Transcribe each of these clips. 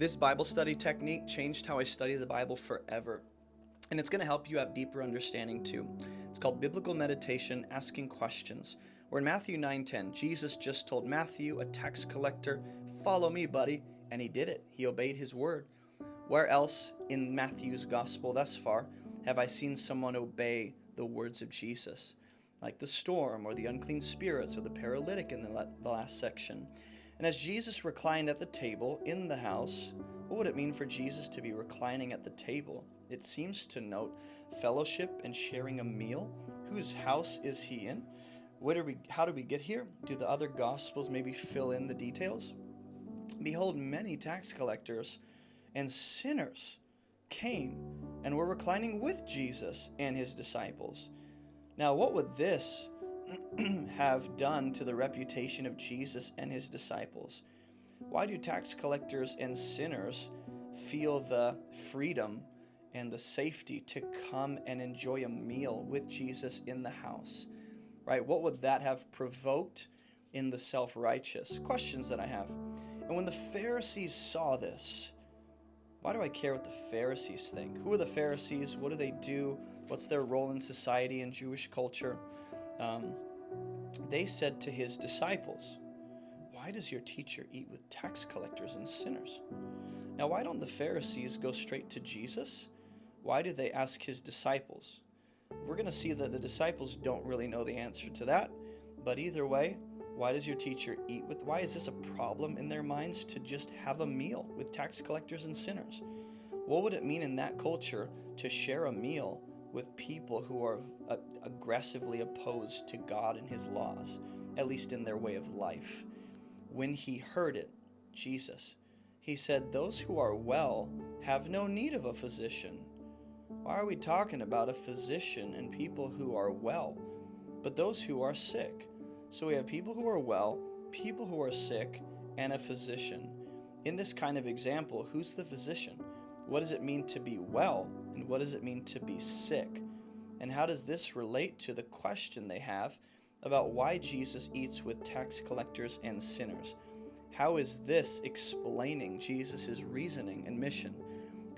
This Bible study technique changed how I study the Bible forever. And it's going to help you have deeper understanding too. It's called biblical meditation, asking questions. Where in Matthew 9:10, Jesus just told Matthew, a tax collector, "Follow me, buddy." And he did it. He obeyed his word. Where else in Matthew's gospel thus far have I seen someone obey the words of Jesus? Like the storm or the unclean spirits or the paralytic in the last section. And as Jesus reclined at the table in the house, what would it mean for Jesus to be reclining at the table? It seems to note fellowship and sharing a meal. Whose house is he in? How did we get here? Do the other gospels maybe fill in the details? Behold, many tax collectors and sinners came and were reclining with Jesus and his disciples. Now, what would this have done to the reputation of Jesus and his disciples? Why do tax collectors and sinners feel the freedom and the safety to come and enjoy a meal with Jesus in the house? Right? What would that have provoked in the self-righteous? Questions that I have. And when the Pharisees saw this, why do I care what the Pharisees think? Who are the Pharisees? What do they do? What's their role in society and Jewish culture? They said to his disciples, "Why does your teacher eat with tax collectors and sinners?" Now, why don't the Pharisees go straight to Jesus? Why do they ask his disciples? We're going to see that the disciples don't really know the answer to that. But either way, why does your teacher eat with? Why is this a problem in their minds to just have a meal with tax collectors and sinners? What would it mean in that culture to share a meal with people who are aggressively opposed to God and his laws, at least in their way of life? When he heard it, Jesus, he said, "Those who are well have no need of a physician." Why are we talking about a physician and people who are well, but those who are sick? So we have people who are well, people who are sick, and a physician. In this kind of example, who's the physician? What does it mean to be well, and what does it mean to be sick? And how does this relate to the question they have about why Jesus eats with tax collectors and sinners? How is this explaining Jesus' reasoning and mission?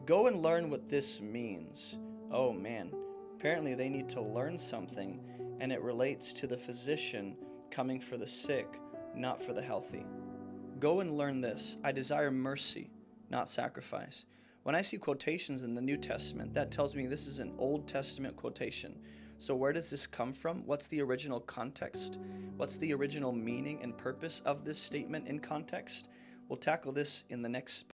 Go and learn what this means. Oh man, apparently they need to learn something, and it relates to the physician coming for the sick, not for the healthy. Go and learn this. I desire mercy, not sacrifice. When I see quotations in the New Testament, that tells me this is an Old Testament quotation. So where does this come from? What's the original context? What's the original meaning and purpose of this statement in context? We'll tackle this in the next